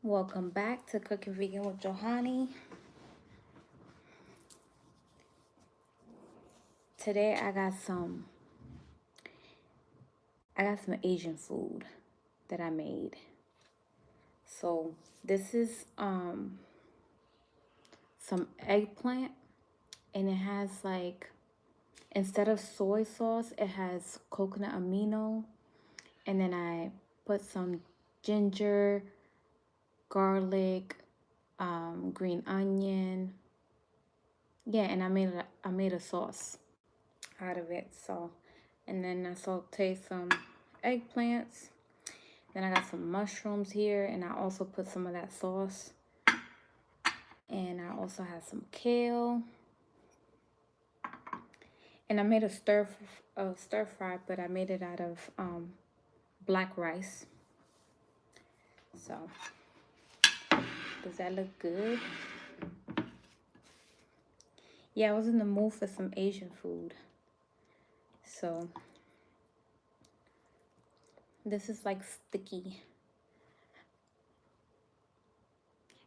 Welcome back to Cooking Vegan with Johanny. Today I got some Asian food that I made. So this is some eggplant, and it has like, instead of soy sauce, it has coconut amino, and then I put some ginger, garlic, green onion. Yeah, and I made a sauce out of it. So, and then I sauteed some eggplants. Then I got some mushrooms here, and I also put some of that sauce. And I also have some kale. And I made a stir fry, but I made it out of black rice. So, does that look good? Yeah, I was in the mood for some Asian food. So, this is like sticky.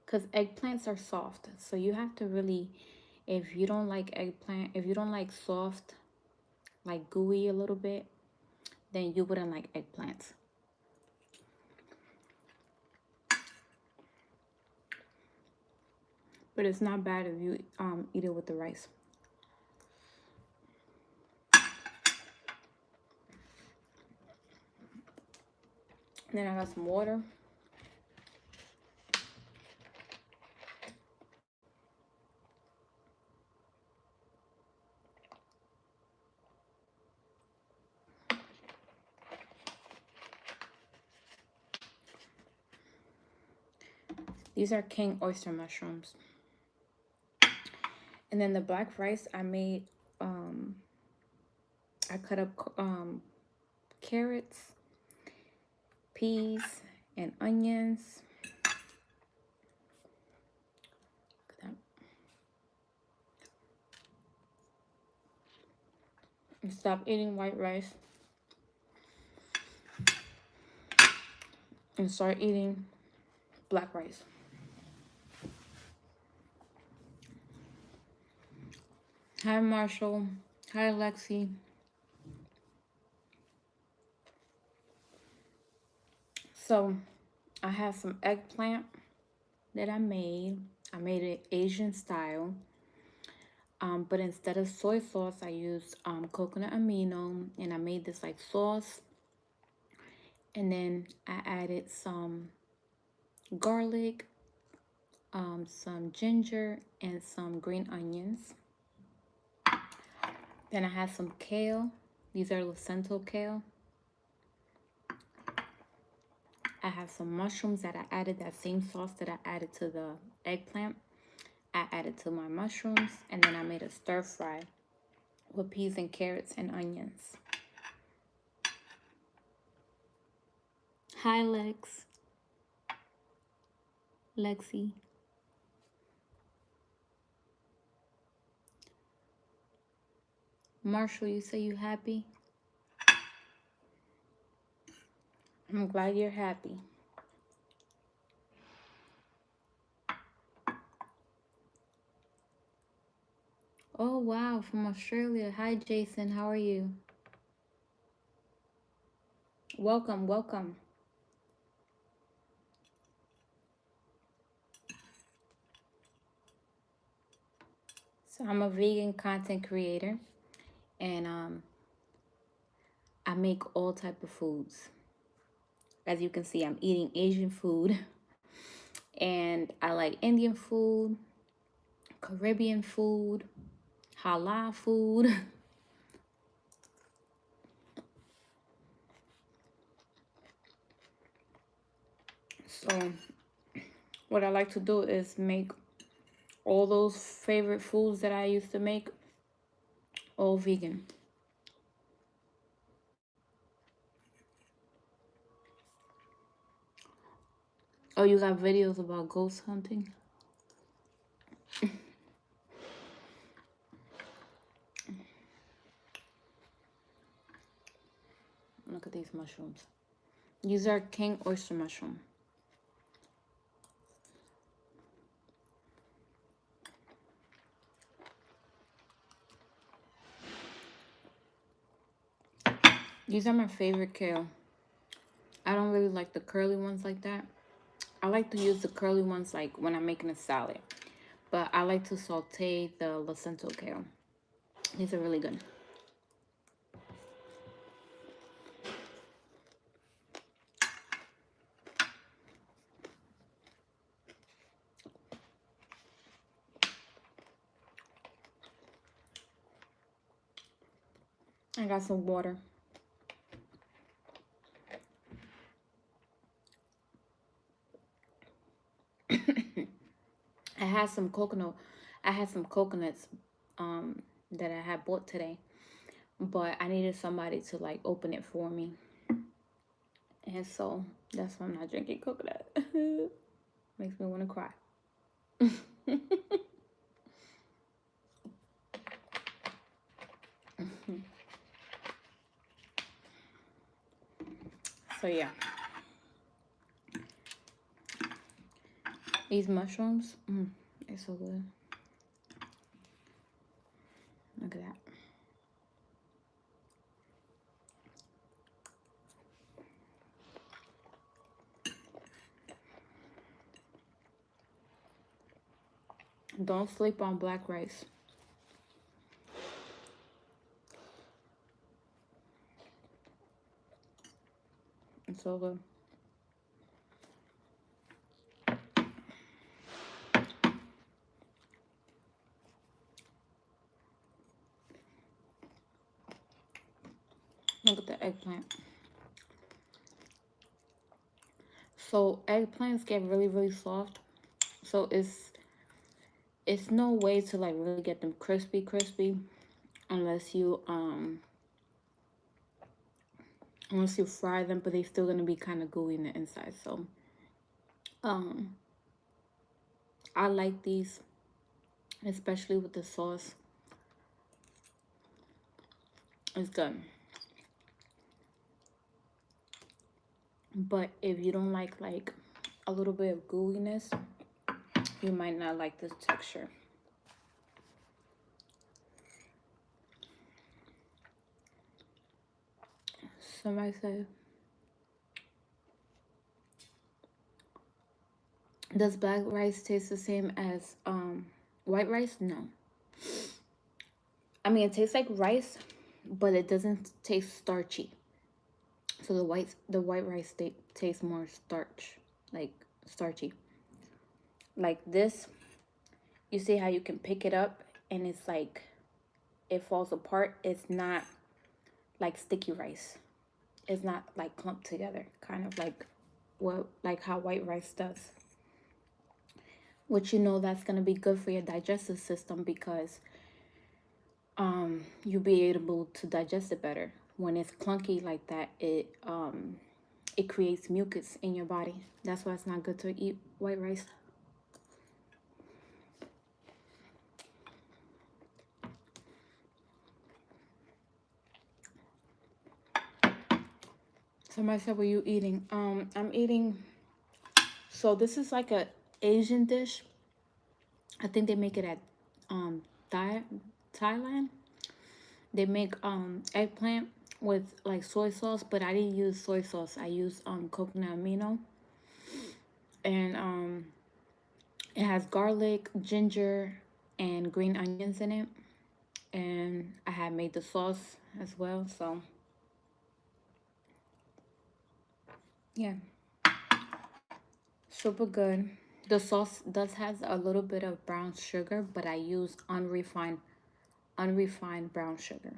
Because eggplants are soft. So you have to really, if you don't like eggplant, if you don't like soft, like gooey a little bit, then you wouldn't like eggplants. But it's not bad if you eat it with the rice. Then I got some water. These are king oyster mushrooms. And then the black rice I made, I cut up carrots, peas, and onions. Look at that. And stop eating white rice and start eating black rice. Hi, Marshall. Hi, Lexi. So, I have some eggplant that I made. I made it Asian style. But instead of soy sauce, I used coconut amino, and I made this like sauce. And then I added some garlic, some ginger, and some green onions. Then I had some kale. These are Lucento kale. I have some mushrooms that I added, that same sauce that I added to the eggplant. I added to my mushrooms, and then I made a stir fry with peas and carrots and onions. Hi, Lexi. Marshall, you say you happy? I'm glad you're happy. Oh, wow, from Australia. Hi, Jason. How are you? Welcome, welcome. So I'm a vegan content creator, and I make all type of foods. As you can see, I'm eating Asian food, and I like Indian food, Caribbean food, halal food. So what I like to do is make all those favorite foods that I used to make all vegan. Oh, you got videos about ghost hunting? Look at these mushrooms. These are king oyster mushroom. These are my favorite kale. I don't really like the curly ones like that. I like to use the curly ones like when I'm making a salad. But I like to saute the placenta kale. These are really good. I got some water. I had some coconut. I had some coconuts that I had bought today, but I needed somebody to like open it for me, and so that's why I'm not drinking coconut. Makes me want to cry. So yeah, these mushrooms, they're so good. Look at that. Don't sleep on black rice. It's so good. Look at the eggplant. So eggplants get really, really soft. So it's no way to like really get them crispy unless you fry them, but they're still gonna be kind of gooey in the inside. So um I like these, especially with the sauce. It's good. But if you don't like a little bit of gooiness, you might not like this texture. Somebody said, does black rice taste the same as white rice? No. I mean, it tastes like rice, but it doesn't taste starchy. So the white rice tastes more like starchy. Like this, you see how you can pick it up and it's like it falls apart. It's not like sticky rice. It's not like clumped together, kind of like how white rice does. Which that's gonna be good for your digestive system because you'll be able to digest it better. When it's clunky like that, it creates mucus in your body. That's why it's not good to eat white rice. Somebody said, "What are you eating?" I'm eating. So this is like a Asian dish. I think they make it at Thailand. They make eggplant with like soy sauce, but I didn't use soy sauce. I used coconut amino, and it has garlic, ginger, and green onions in it. And I had made the sauce as well. So yeah, super good. The sauce does has a little bit of brown sugar, but I use unrefined brown sugar.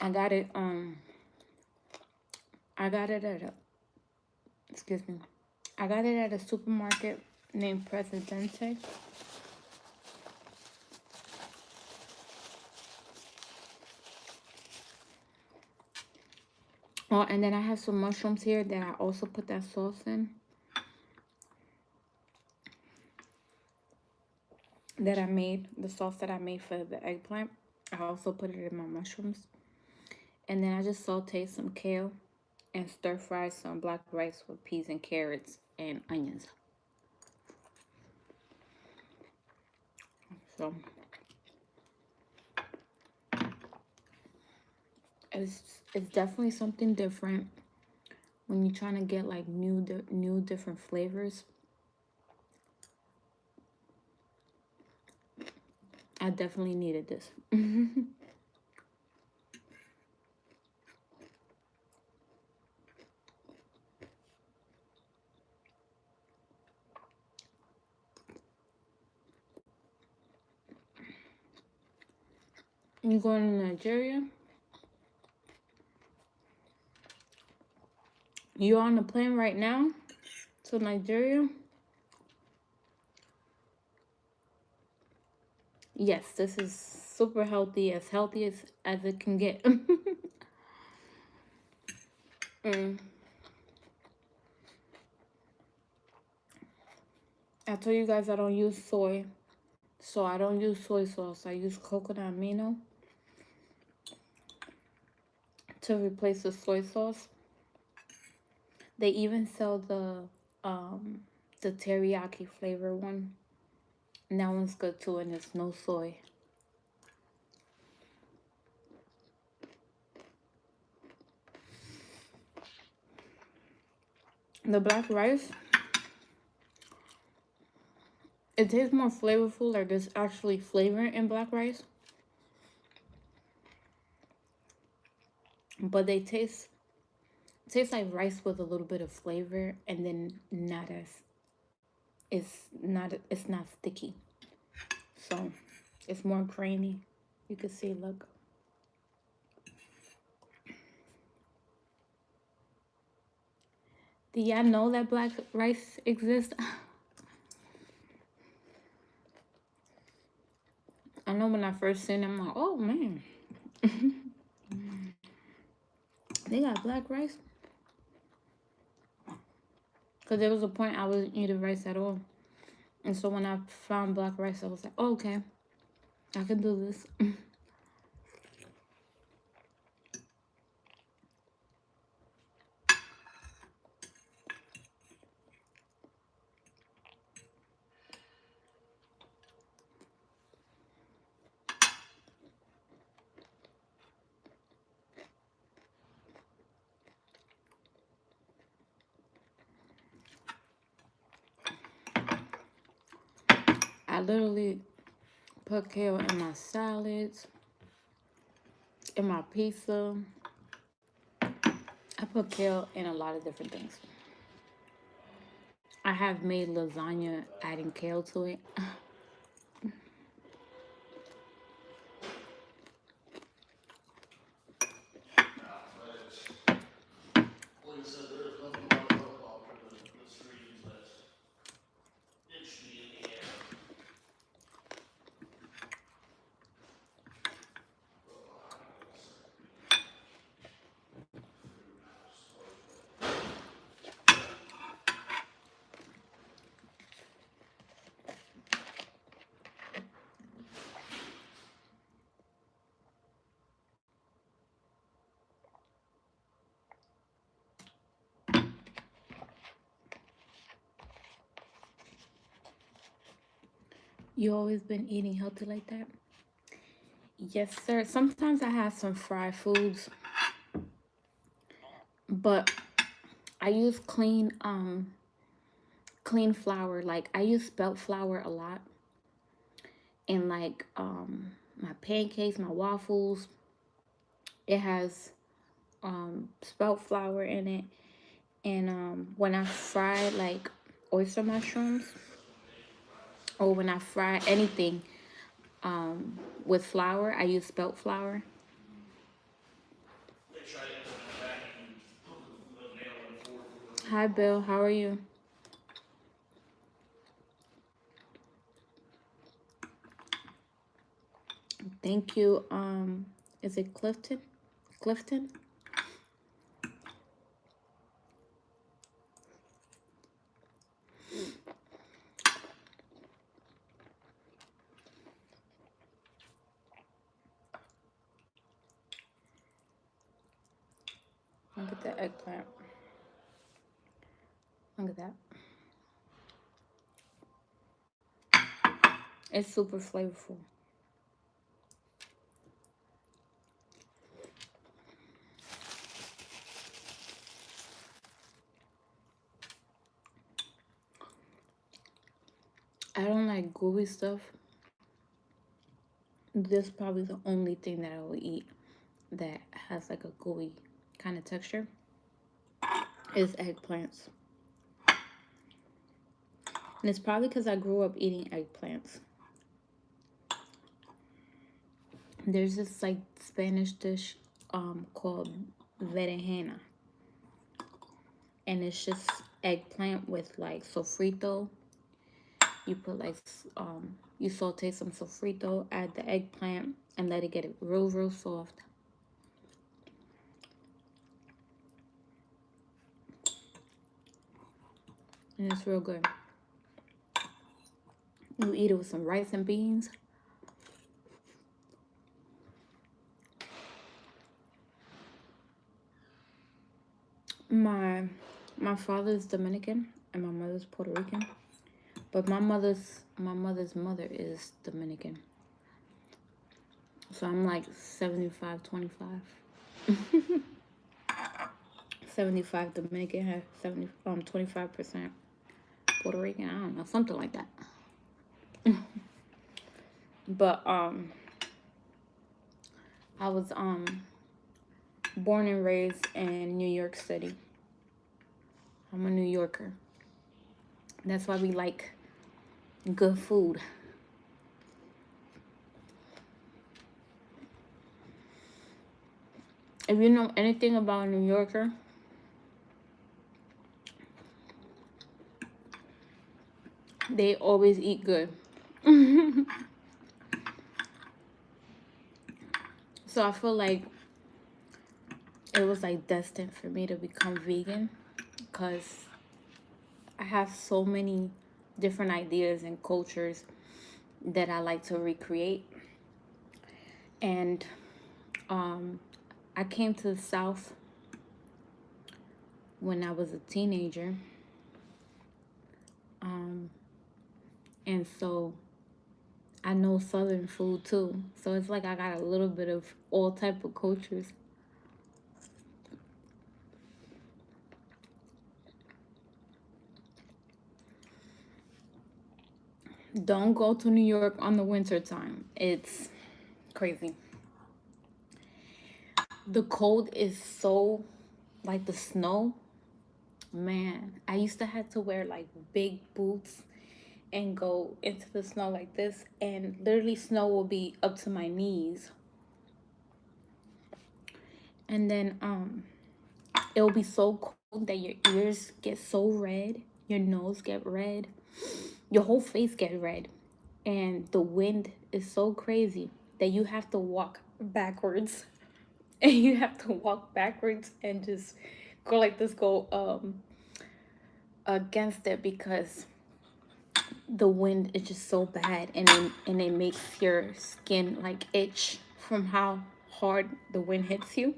I got it I got it at a excuse me. I got it at a supermarket named Presidente. Oh, and then I have some mushrooms here that I also put that sauce in. The sauce that I made for the eggplant. I also put it in my mushrooms. And then I just saute some kale and stir fry some black rice with peas and carrots and onions. So It's definitely something different when you're trying to get like new different flavors. I definitely needed this. You going to Nigeria? You on the plane right now to Nigeria? Yes, this is super healthy as it can get. mm. I told you guys I don't use soy. So I don't use soy sauce. I use coconut amino to replace the soy sauce. They even sell the teriyaki flavor one. And that one's good too, and it's no soy. The black rice, it tastes more flavorful. Like there's actually flavor in black rice, but they taste like rice with a little bit of flavor, and then not as it's not sticky. So it's more grainy. You can see, look. Do y'all know that black rice exists? I know when I first seen it, I'm like, oh man, they got black rice. Because there was a point I wasn't eating rice at all. And so when I found black rice, I was like, oh, okay, I can do this. I literally put kale in my salads, in my pizza. I put kale in a lot of different things. I have made lasagna adding kale to it. You always been eating healthy like that? Yes, sir. Sometimes I have some fried foods, but I use clean flour. Like I use spelt flour a lot. And like my pancakes, my waffles, it has spelt flour in it. And when I fry like oyster mushrooms, or when I fry anything with flour, I use spelt flour. Hi Bill, how are you? Thank you. Is it Clifton? Clifton? Look at the eggplant. Look at that. It's super flavorful. like gooey stuff, this is probably the only thing that I will eat that has like a gooey kind of texture is eggplants. And it's probably because I grew up eating eggplants. There's this like Spanish dish called berenjena. And it's just eggplant with like sofrito. You put like you saute some sofrito, add the eggplant, and let it get it real soft. And it's real good. You eat it with some rice and beans. My my father's Dominican and my mother's Puerto Rican, but my mother's mother is Dominican. So I'm like 75-25. 75 Dominican, has 25% Puerto Rican. I don't know, something like that. But I was born and raised in New York City. I'm a New Yorker. That's why we like good food. If you know anything about a New Yorker, they always eat good. So I feel like it was like destined for me to become vegan because I have so many different ideas and cultures that I like to recreate. And I came to the South when I was a teenager. And so I know Southern food too. So it's like I got a little bit of all type of cultures. Don't go to New York on the winter time. It's crazy. The cold is so like the snow. Man, I used to have to wear like big boots and go into the snow like this, and literally snow will be up to my knees. And then it will be so cold that your ears get so red, your nose get red, your whole face get red. And the wind is so crazy that you have to walk backwards. And you have to walk backwards and just go like this, go against it, because the wind is just so bad, and it makes your skin like itch from how hard the wind hits you.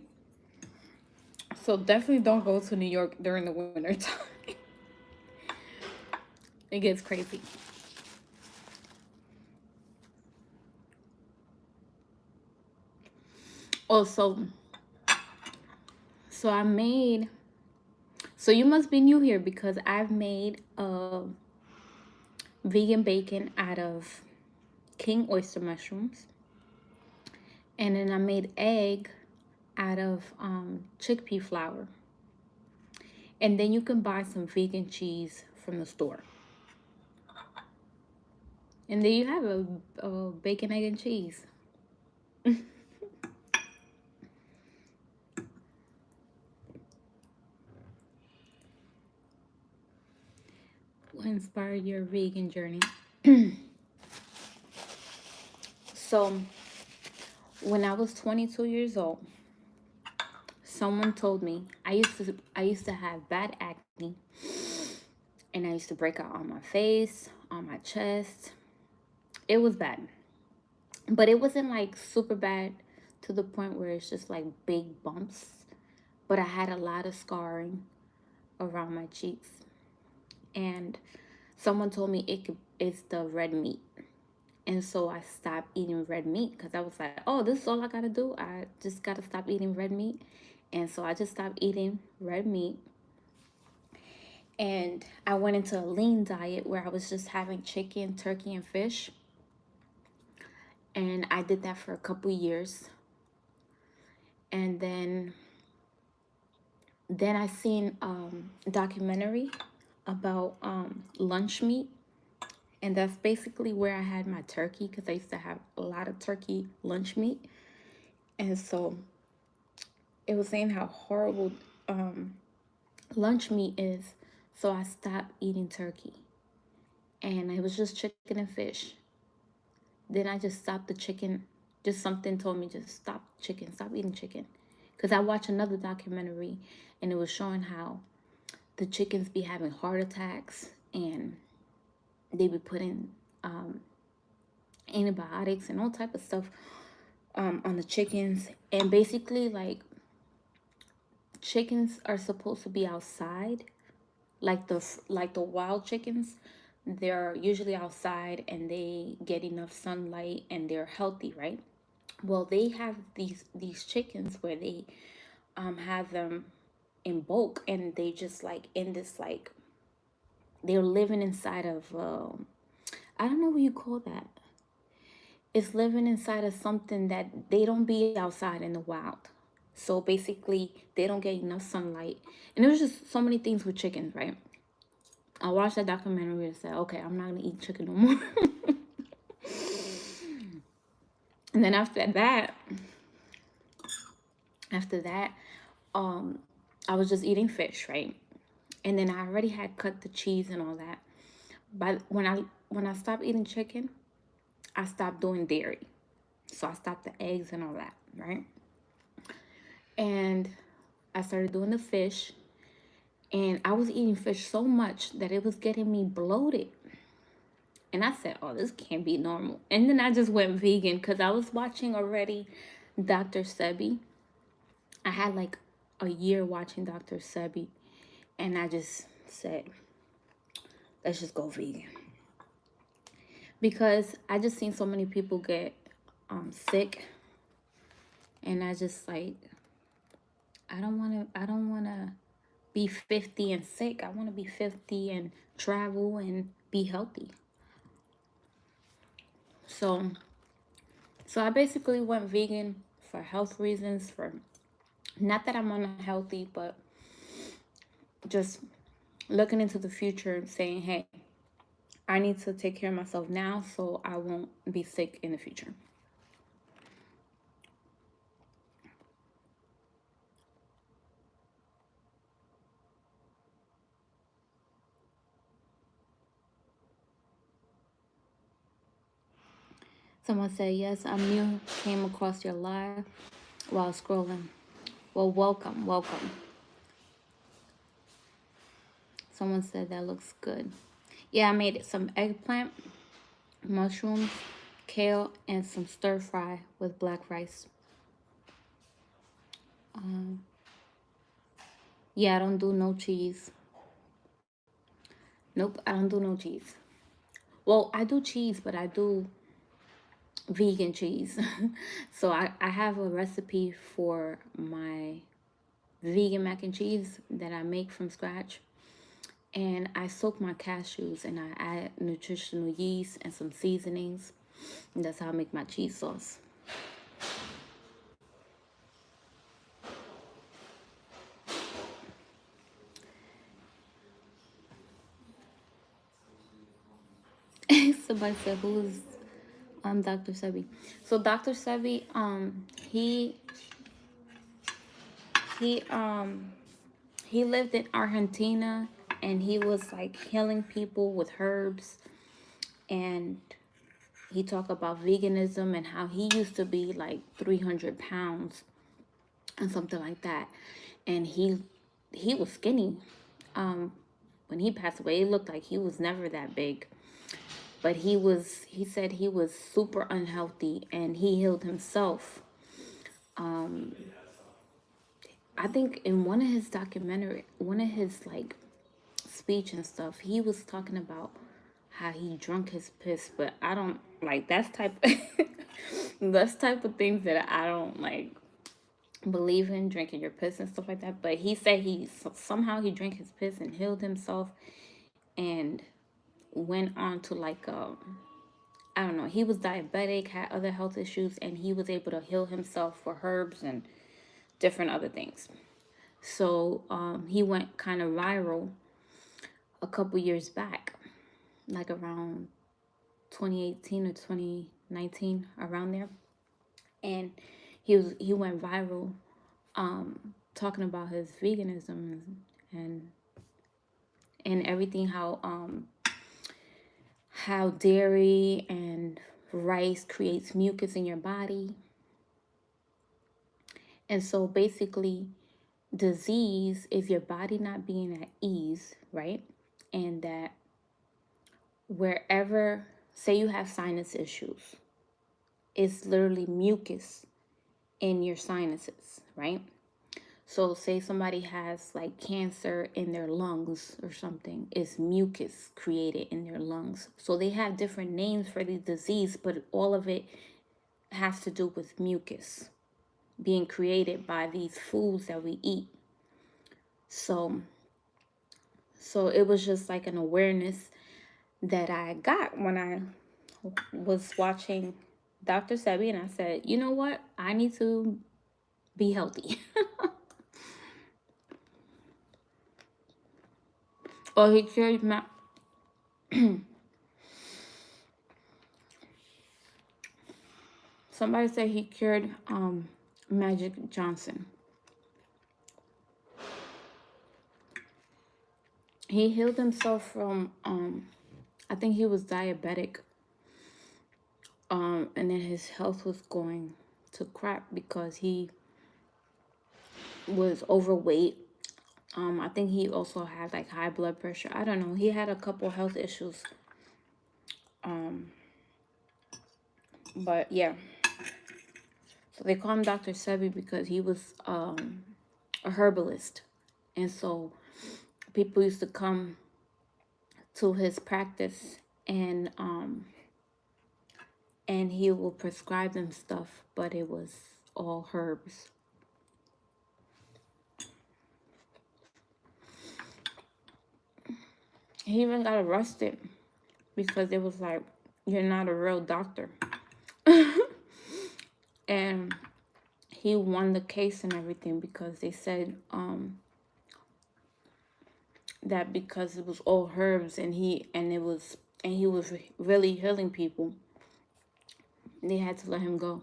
So definitely don't go to New York during the winter time. It gets crazy. Also, so I made, so you must be new here because I've made vegan bacon out of king oyster mushrooms. And then I made egg out of chickpea flour. And then you can buy some vegan cheese from the store. And there you have a bacon, egg, and cheese. What inspired your vegan journey? So, when I was 22 years old, someone told me I used to have bad acne, and I used to break out on my face, on my chest. It was bad. But it wasn't like super bad to the point where it's just like big bumps. But I had a lot of scarring around my cheeks. And someone told me it's the red meat. And so I stopped eating red meat because I was like, oh, this is all I gotta do. I just gotta stop eating red meat. And so I just stopped eating red meat. And I went into a lean diet where I was just having chicken, turkey, and fish. And I did that for a couple years. And then I seen a documentary about lunch meat, and that's basically where I had my turkey because I used to have a lot of turkey lunch meat. And so it was saying how horrible um, lunch meat is. So I stopped eating turkey, and it was just chicken and fish. Then I just stopped the chicken. Just something told me just stop chicken, stop eating chicken. Because I watched another documentary, and it was showing how the chickens be having heart attacks, and they be putting antibiotics and all type of stuff on the chickens. And basically, like, chickens are supposed to be outside, like the wild chickens. They're usually outside and they get enough sunlight and they're healthy, right? Well, they have these chickens where they have them in bulk, and they just like in this, like, they're living inside of I don't know what you call that. It's living inside of something that they don't be outside in the wild. So basically, they don't get enough sunlight. And there's just so many things with chickens, right? I watched that documentary and said, okay, I'm not gonna eat chicken no more. And then after that, um, I was just eating fish, right? And then I already had cut the cheese and all that. But when I stopped eating chicken, I stopped doing dairy. So I stopped the eggs and all that, right? And I started doing the fish, and I was eating fish so much that it was getting me bloated. And I said, oh, this can't be normal. And then I just went vegan because I was watching already Dr. Sebi. I had like a year watching Dr. Sebi, and I just said, let's just go vegan. Because I just seen so many people get sick, and I just like, I don't wanna be 50 and sick. I wanna be 50 and travel and be healthy. So so I basically went vegan for health reasons, for not that I'm unhealthy, but just looking into the future and saying, hey, I need to take care of myself now so I won't be sick in the future. Someone said, yes, I'm new. Came across your live while scrolling. Well, welcome, welcome. Someone said that looks good. Yeah, I made some eggplant, mushrooms, kale, and some stir fry with black rice. Um, yeah, I don't do no cheese. Nope, I don't do no cheese. Well, I do cheese, but I do vegan cheese. So I have a recipe for my vegan mac and cheese that I make from scratch. And I soak my cashews and I add nutritional yeast and some seasonings. And that's how I make my cheese sauce. Somebody said, who's Dr. Sebi? So Dr. Sebi, he he lived in Argentina, and he was like healing people with herbs. And he talked about veganism and how he used to be like 300 pounds and something like that. And he was skinny. Um, when he passed away, it looked like he was never that big. But he said he was super unhealthy, and he healed himself. Um, I think in one of his documentary, one of his like speech and stuff, he was talking about how he drunk his piss. But I don't like that's type that's type of things that I don't like. believe in drinking your piss and stuff like that. But he said somehow he drank his piss and healed himself, and went on to like I don't know. He was diabetic, had other health issues, and he was able to heal himself for herbs and different other things. So he went kind of viral a couple years back, like around 2018 or 2019, around there. And he went viral talking about his veganism and and everything, how dairy and rice creates mucus in your body. And so basically, disease is your body not being at ease, right? And that wherever, say you have sinus issues, it's literally mucus in your sinuses, right? So say somebody has like cancer in their lungs or something, it's mucus created in their lungs. So they have different names for the disease, but all of it has to do with mucus being created by these foods that we eat. So it was just like an awareness that I got when I was watching Dr. Sebi, and I said, you know what? I need to be healthy. Oh, he cured my. Somebody said he cured Magic Johnson. He healed himself from I think he was diabetic. And then his health was going to crap because he was overweight. I think he also had like high blood pressure. I don't know. He had a couple health issues. But yeah. So they call him Dr. Sebi because he was a herbalist. And so people used to come to his practice, and he will prescribe them stuff, but it was all herbs. He even got arrested because it was like, you're not a real doctor. And he won the case and everything because they said that because it was all herbs and he was really healing people, they had to let him go.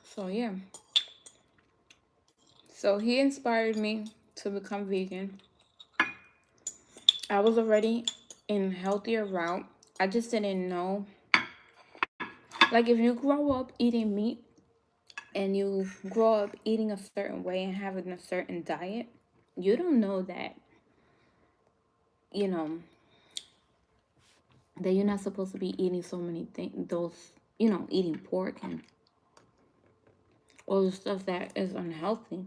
So yeah. So he inspired me to become vegan. I was already in healthier route. I just didn't know. Like if you grow up eating meat and you grow up eating a certain way and having a certain diet, you don't know that, you know, that you're not supposed to be eating so many things, eating pork and all the stuff that is unhealthy,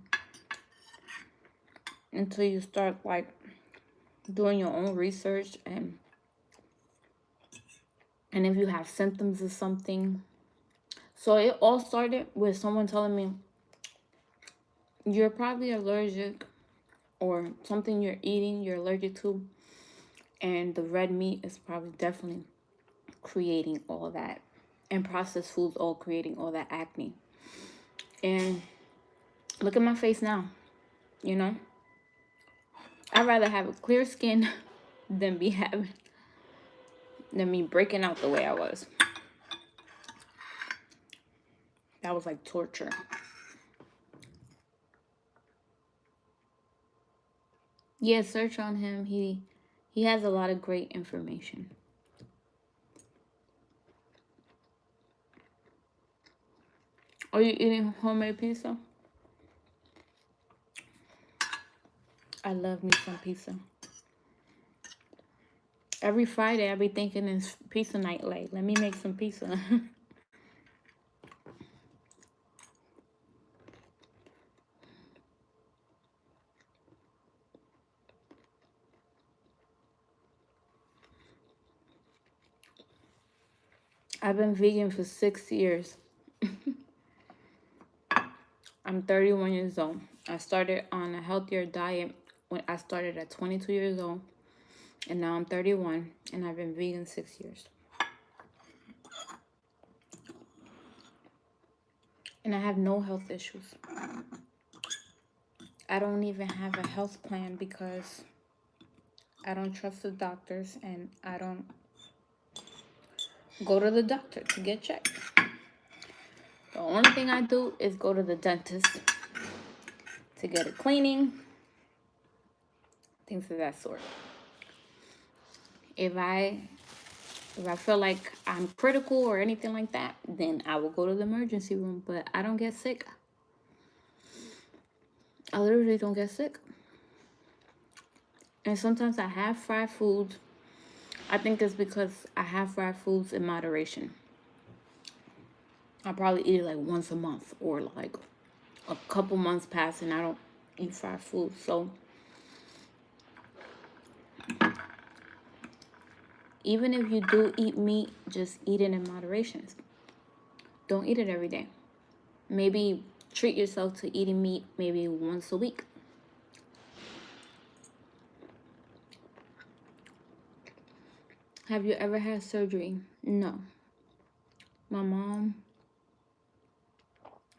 until you start like doing your own research, and if you have symptoms of something. So it all started with someone telling me, you're probably allergic, or something you're allergic to, and the red meat is probably definitely creating all that, and processed foods all creating all that acne. And look at my face now, you know. I'd rather have a clear skin than me breaking out the way I was. That was like torture. Yeah, search on him. He has a lot of great information. Are you eating homemade pizza? I love me some pizza. Every Friday I be thinking it's pizza night, like let me make some pizza. I've been vegan for 6 years. I'm 31 years old. I started on a healthier diet when I started at 22 years old. And now I'm 31 and I've been vegan 6 years. And I have no health issues. I don't even have a health plan because I don't trust the doctors and I don't go to the doctor to get checked. The only thing I do is go to the dentist to get a cleaning, things of that sort. If I feel like I'm critical or anything like that, then I will go to the emergency room, but I don't get sick. I literally don't get sick. And sometimes I have fried foods. I think it's because I have fried foods in moderation. I probably eat it like once a month or like a couple months pass and I don't eat fried food. So even if you do eat meat, just eat it in moderation. Don't eat it every day. Maybe treat yourself to eating meat maybe once a week. Have you ever had surgery? No. My mom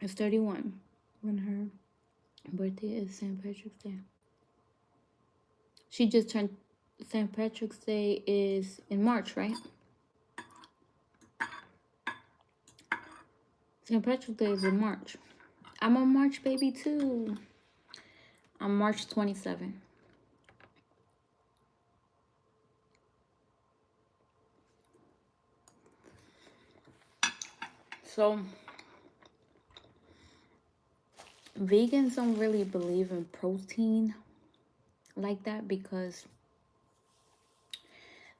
is 31 when her birthday is St. Patrick's Day. She just turned, St. Patrick's Day is in March, right? St. Patrick's Day is in March. I'm a March baby too. I'm March 27. So vegans don't really believe in protein like that because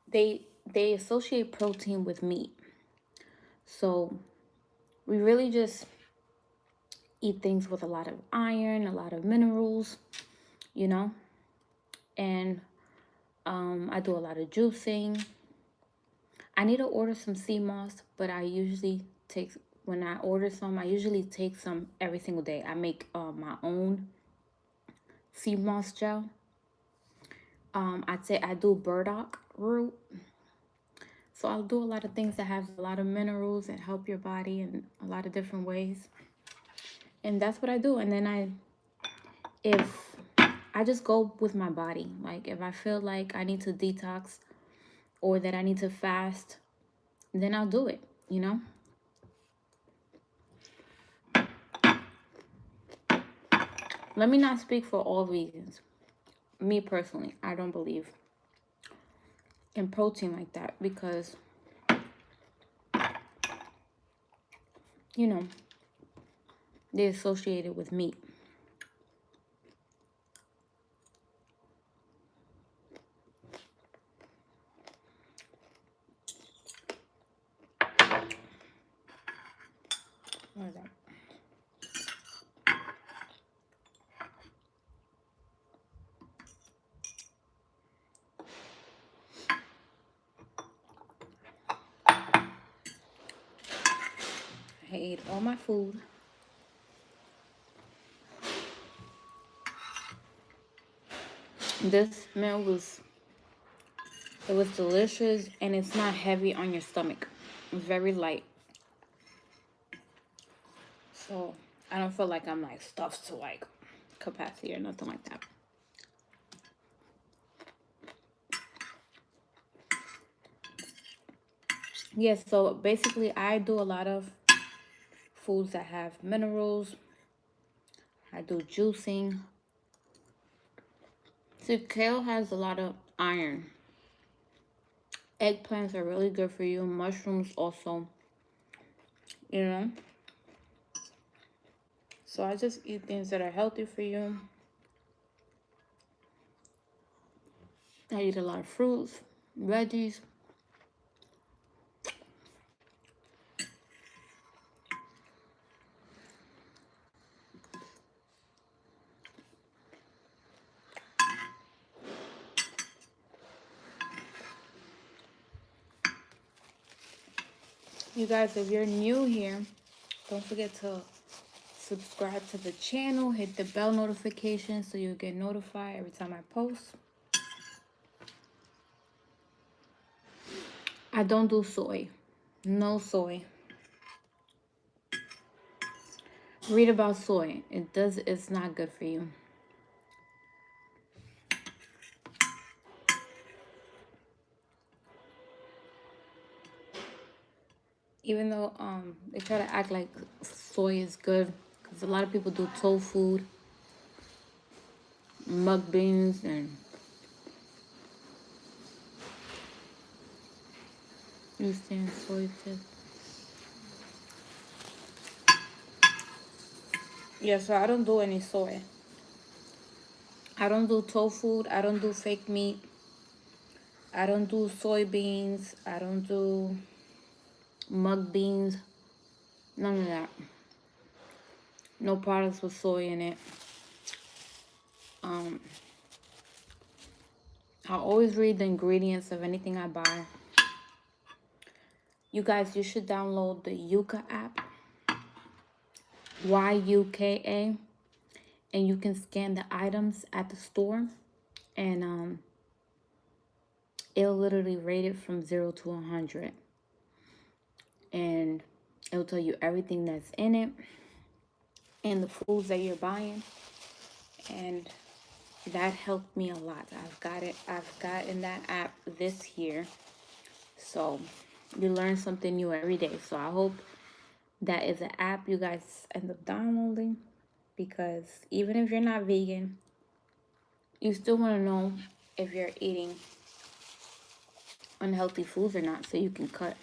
they associate protein with meat. So we really just eat things with a lot of iron, a lot of minerals, you know. And I do a lot of juicing. I need to order some sea moss, but I usually take, when I order some, I usually take some every single day. I make my own sea moss gel. I'd say I do burdock root. So I'll do a lot of things that have a lot of minerals and help your body in a lot of different ways. And that's what I do. And then if I just go with my body, like if I feel like I need to detox or that I need to fast, then I'll do it, you know? Let me not speak for all vegans. Me personally, I don't believe in protein like that because, you know, they're associated with meat. What is that? I ate all my food. This meal was delicious and it's not heavy on your stomach. It's very light. So I don't feel like I'm like stuffed to like capacity or nothing like that. Yes, so basically I do a lot of foods that have minerals. I do juicing. See, kale has a lot of iron. Eggplants are really good for you. Mushrooms also, you know. So I just eat things that are healthy for you. I eat a lot of fruits, veggies. You guys, if you're new here, don't forget to subscribe to the channel. Hit the bell notification so you'll get notified every time I post. I don't do soy. No soy. Read about soy. It's not good for you. Even though they try to act like soy is good, because a lot of people do tofu, mukbangs, and you stand soy too. Yeah, so I don't do any soy. I don't do tofu. I don't do fake meat. I don't do soybeans. I don't do mug beans. None of that. No products with soy in it. I always read the ingredients of anything I buy. You guys, you should download the Yuka app. YUKA. And you can scan the items at the store. And it'll literally rate it from 0 to 100. And it'll tell you everything that's in it and the foods that you're buying. And that helped me a lot. I've gotten that app this year. So you learn something new every day. So I hope that is an app you guys end up downloading, because even if you're not vegan, you still want to know if you're eating unhealthy foods or not, so you can cut.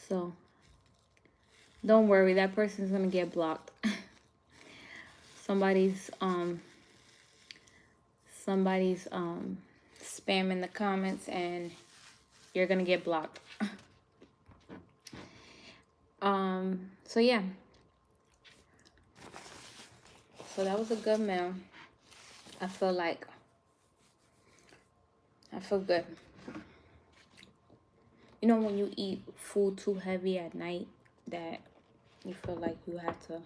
So don't worry, that person's gonna get blocked. somebody's spamming the comments and you're gonna get blocked. So yeah. So that was a good meal. I feel good. You know when you eat food too heavy at night that you feel like you have to.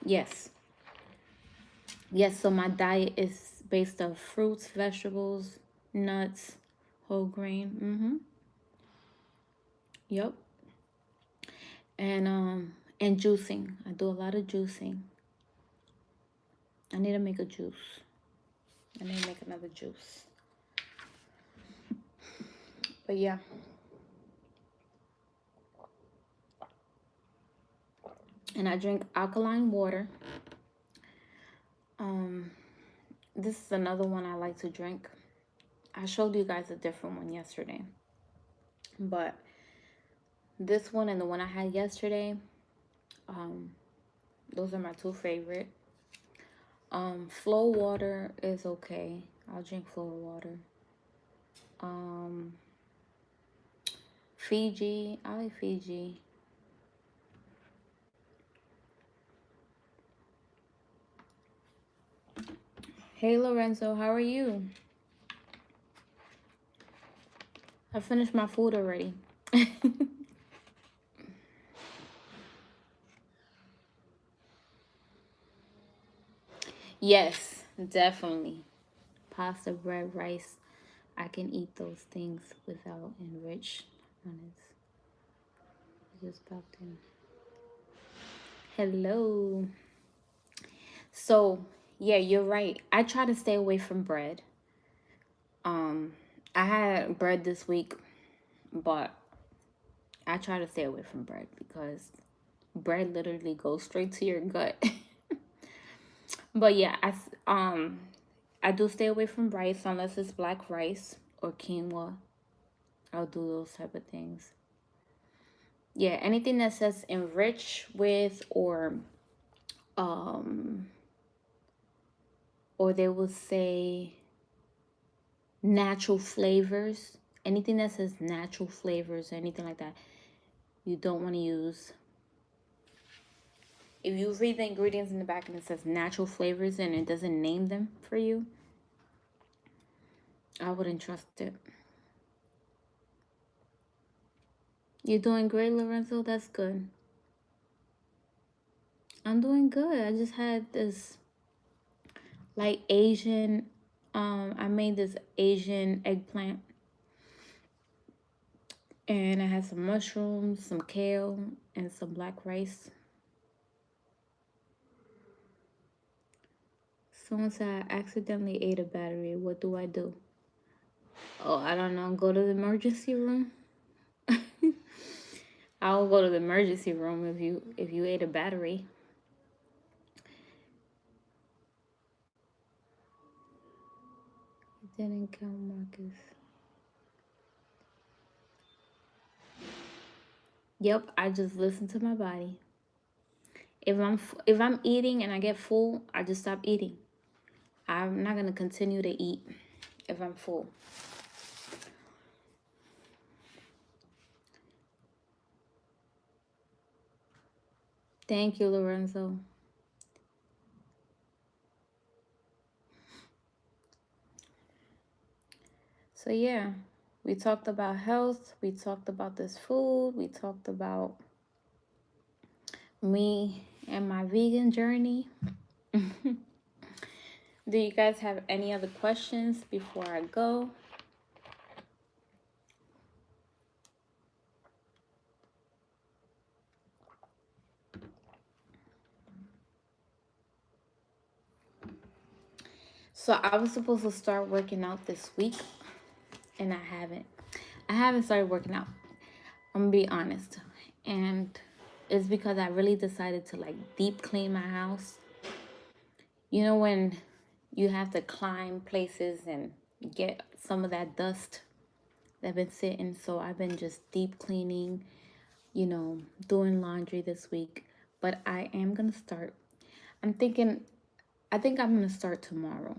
Yes. Yes, so my diet is based on fruits, vegetables, nuts, whole grain. Yep. And juicing. I do a lot of juicing. I need to make a juice. I need to make another juice. But yeah. And I drink alkaline water. This is another one I like to drink. I showed you guys a different one yesterday. But this one and the one I had yesterday, those are my two favorite. Flow water is okay. I'll drink flow water. Fiji, I like Fiji. Hey Lorenzo, how are you? I finished my food already. Yes, definitely. Pasta, bread, rice. I can eat those things without enriched honest. Just popped in. Hello. So, yeah, you're right. I try to stay away from bread. I had bread this week, but I try to stay away from bread because bread literally goes straight to your gut. But yeah, I do stay away from rice unless it's black rice or quinoa. I'll do those type of things. Yeah, anything that says enrich with or they will say natural flavors. Anything that says natural flavors or anything like that, you don't want to use. If you read the ingredients in the back and it says natural flavors and it doesn't name them for you, I wouldn't trust it. You're doing great, Lorenzo. That's good. I'm doing good. I just had this like Asian, I made this Asian eggplant, and I had some mushrooms, some kale, and some black rice. Someone said I accidentally ate a battery. What do I do? Oh, I don't know. Go to the emergency room. I'll go to the emergency room if you ate a battery. It didn't count, Marcus. Yep, I just listen to my body. If I'm eating and I get full, I just stop eating. I'm not gonna continue to eat if I'm full. Thank you, Lorenzo. So yeah, we talked about health. We talked about this food. We talked about me and my vegan journey. Do you guys have any other questions before I go? So I was supposed to start working out this week, and I haven't. I haven't started working out. I'm gonna be honest, and it's because I really decided to like deep clean my house. You know when you have to climb places and get some of that dust that's been sitting. So I've been just deep cleaning, doing laundry this week. But I am gonna start. I think I'm gonna start tomorrow.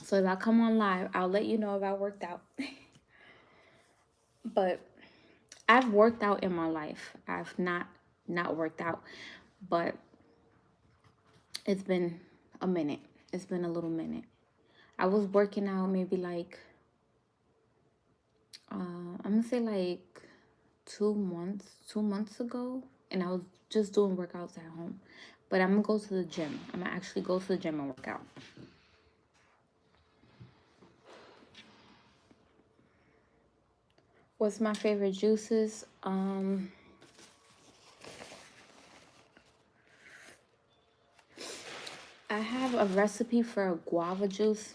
So if I come on live, I'll let you know if I worked out. But I've worked out in my life. I've not worked out, but it's been a minute. It's been a little minute. I was working out maybe like I'm gonna say like 2 months ago, and I was just doing workouts at home. But I'm gonna go to the gym. I'm gonna actually go to the gym and work out. What's my favorite juices? I have a recipe for a guava juice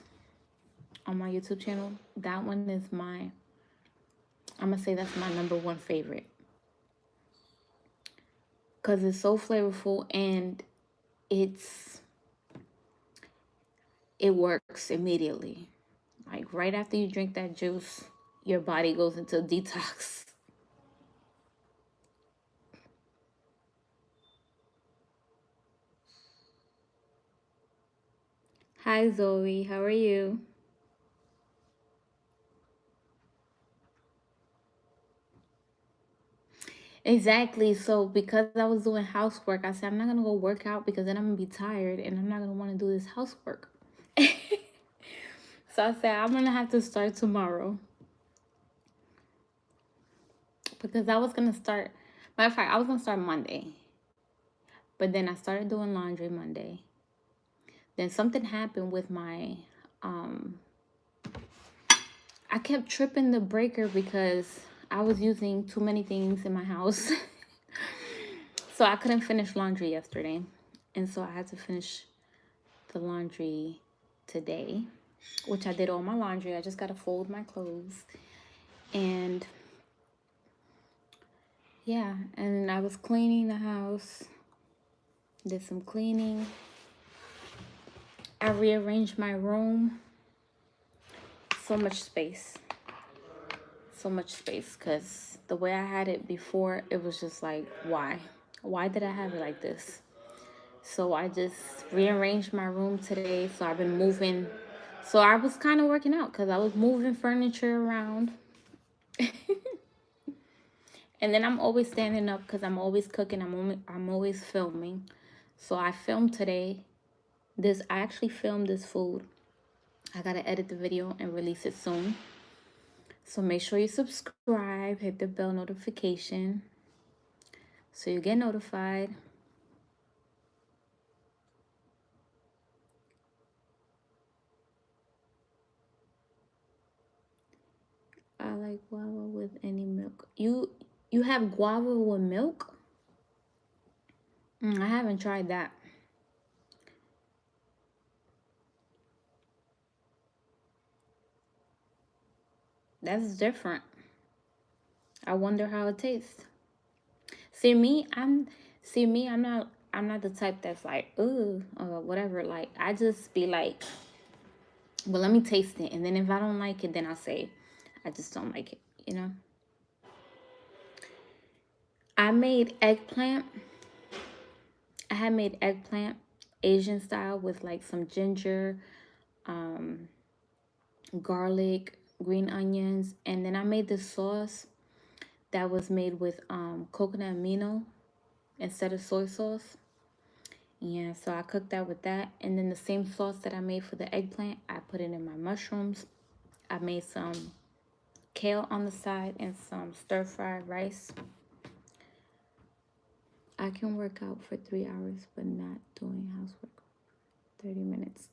on my YouTube channel. That one is I'm gonna say that's my number one favorite. Because it's so flavorful and it works immediately. Like right after you drink that juice, your body goes into detox. Hi Zoe, how are you? Exactly. So because I was doing housework, I said I'm not gonna go work out because then I'm gonna be tired and I'm not gonna want to do this housework. So I said I'm gonna have to start tomorrow because I was gonna start. Matter of fact, I was gonna start Monday, but then I started doing laundry Monday. Then something happened with my um. I kept tripping the breaker because I was using too many things in my house. So I couldn't finish laundry yesterday. And so I had to finish the laundry today, which I did all my laundry. I just got to fold my clothes. And yeah, and I was cleaning the house, did some cleaning. I rearranged my room. So much space. So much space because the way I had it before, it was just like, why? Why did I have it like this? So I just rearranged my room today. So I've been moving. So I was kind of working out because I was moving furniture around. And then I'm always standing up because I'm always cooking. I'm always filming. So I filmed today. I actually filmed this food. I gotta edit the video and release it soon. So make sure you subscribe, hit the bell notification so you get notified. I like guava with any milk. You have guava with milk? I haven't tried that. That's different. I wonder how it tastes. See me, I'm not the type that's like, ooh, or whatever. Like I just be like, well, let me taste it. And then if I don't like it, then I'll say, I just don't like it, you know? I made eggplant. I had made eggplant Asian style with like some ginger, um, garlic, green onions, and then I made this sauce that was made with coconut amino instead of soy sauce. Yeah, so I cooked that with that, and then the same sauce that I made for the eggplant, I put it in my mushrooms. I made some kale on the side and some stir-fried rice. I can work out for 3 hours, but not doing housework. 30 minutes.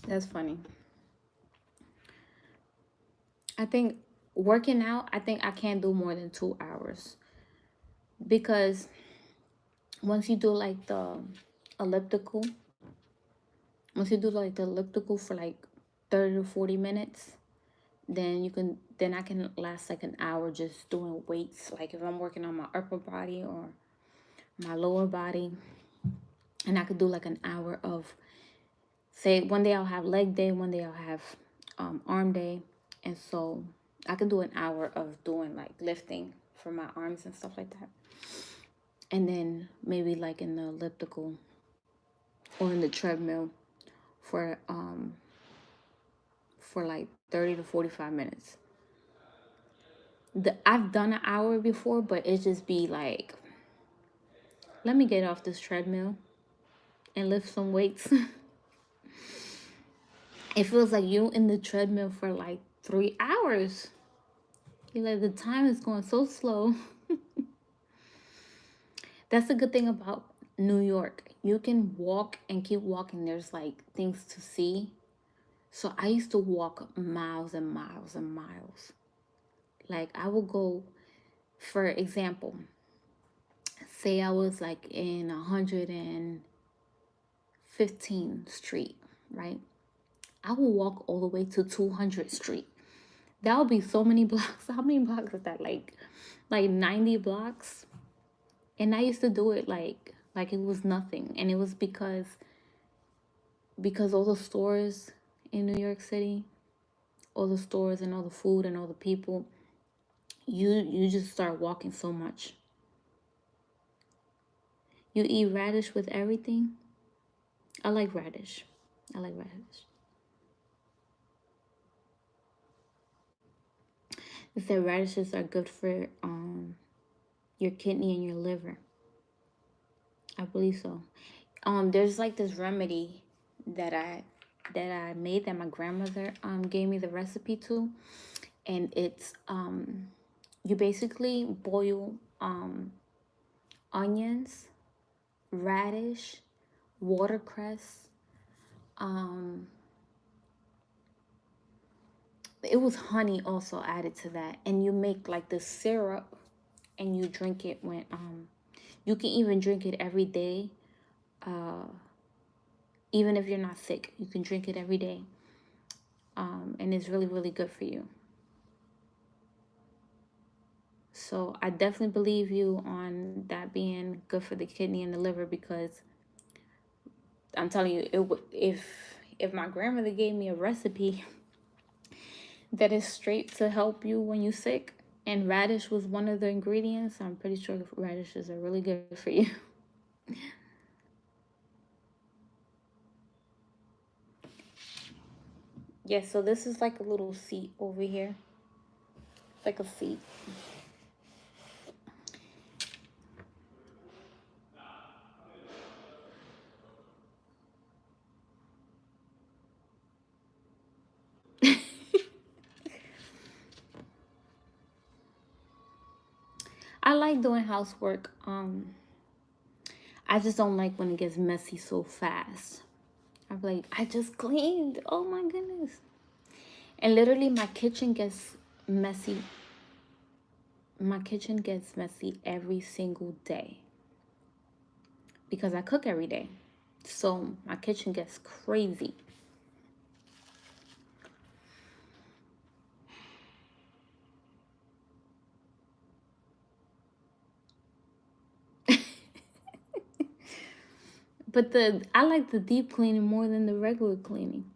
That's funny. I think working out, I think I can't do more than 2 hours because once you do like the elliptical, once you do like the elliptical for like 30 to 40 minutes, then I can last like an hour just doing weights. Like if I'm working on my upper body or my lower body, and I could do like an hour of, say one day I'll have leg day, one day I'll have arm day, and so I can do an hour of doing like lifting for my arms and stuff like that, and then maybe like in the elliptical or in the treadmill for like 30 to 45 minutes. I've done an hour before, but it just be like, let me get off this treadmill and lift some weights. It feels like you in the treadmill for like 3 hours. You're like, the time is going so slow. That's the good thing about New York. You can walk and keep walking. There's like things to see. So I used to walk miles and miles and miles. Like I would go, for example, say I was like in 115th Street, right? I will walk all the way to 200th Street. That would be so many blocks. How many blocks is that? Like 90 blocks. And I used to do it like it was nothing. And it was because all the stores in New York City, all the stores and all the food and all the people, you just start walking so much. You eat radish with everything. I like radish. I like radish. They said radishes are good for your kidney and your liver. I believe so. There's like this remedy that I made that my grandmother gave me the recipe to, and it's you basically boil onions, radish, watercress. Um, it was honey also added to that, and you make like the syrup, and you drink it when you can even drink it every day. Even if you're not sick, you can drink it every day. And it's really, really good for you. So I definitely believe you on that being good for the kidney and the liver, because I'm telling you, if my grandmother gave me a recipe that is straight to help you when you're sick, and radish was one of the ingredients, I'm pretty sure radishes are really good for you. Yeah, so this is like a little seat over here. It's like a seat. I like doing housework. I just don't like when it gets messy so fast. I'm like, I just cleaned. Oh my goodness. And literally my kitchen gets messy. My kitchen gets messy every single day because I cook every day. So my kitchen gets crazy. But I like the deep cleaning more than the regular cleaning.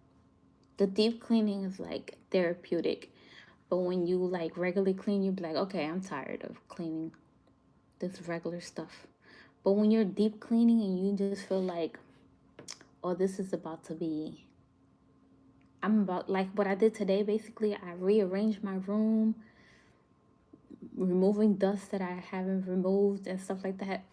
The deep cleaning is like therapeutic. But when you like regularly clean, you be like, okay, I'm tired of cleaning this regular stuff. But when you're deep cleaning and you just feel like, oh, this is about to be, I'm about, like what I did today, basically, I rearranged my room, removing dust that I haven't removed and stuff like that.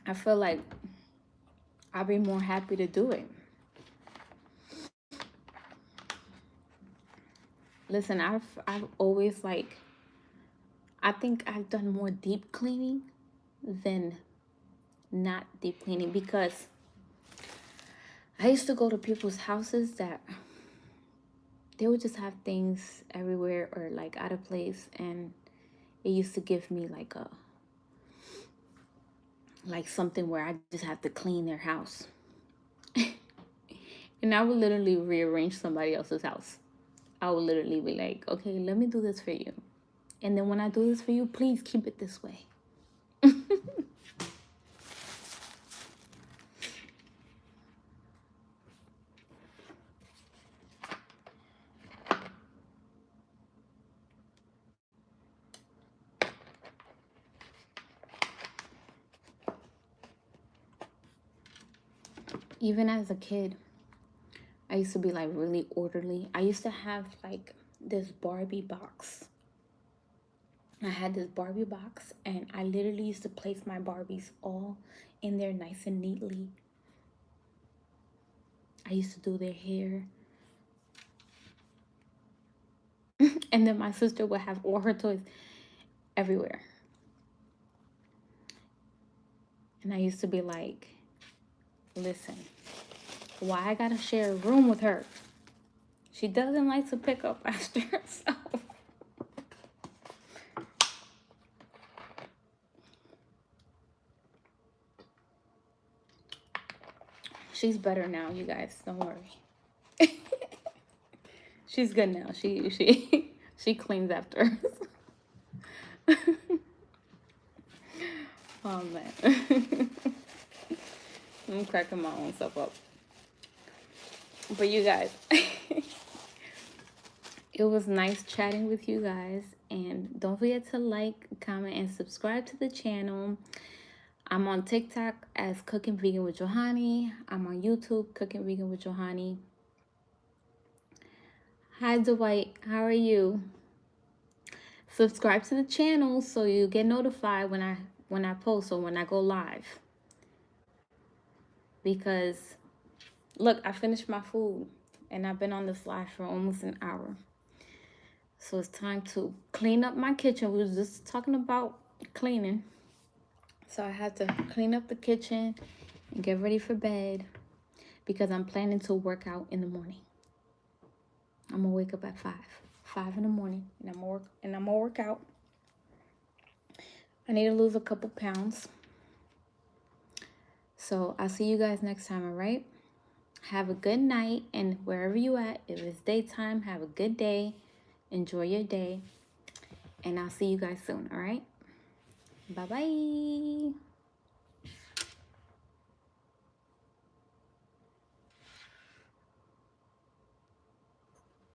I feel like I'll be more happy to do it. Listen, I've always like, I think I've done more deep cleaning than not deep cleaning because I used to go to people's houses that they would just have things everywhere or like out of place, and it used to give me like something where I just have to clean their house. And I would literally rearrange somebody else's house. I would literally be like, okay, let me do this for you. And then when I do this for you, please keep it this way. Even as a kid, I used to be like really orderly. I used to have like this Barbie box. I had this Barbie box and I literally used to place my Barbies all in there nice and neatly. I used to do their hair. And then my sister would have all her toys everywhere. And I used to be like, listen, why I gotta share a room with her? She doesn't like to pick up after herself. She's better now, you guys. Don't worry. She's good now. She cleans after us. Oh man. I'm cracking my own stuff up. But you guys, it was nice chatting with you guys. And don't forget to like, comment, and subscribe to the channel. I'm on TikTok as Cooking Vegan with Johanny. I'm on YouTube, Cooking Vegan with Johanny. Hi Dwight, how are you? Subscribe to the channel so you get notified when I post or when I go live. Because look, I finished my food and I've been on this live for almost an hour. So it's time to clean up my kitchen. We were just talking about cleaning. So I had to clean up the kitchen and get ready for bed because I'm planning to work out in the morning. I'm gonna wake up at 5 in the morning, and I'm gonna work out. I need to lose a couple pounds. So I'll see you guys next time, all right? Have a good night, and wherever you at, if it's daytime, have a good day. Enjoy your day, and I'll see you guys soon, all right? Bye-bye.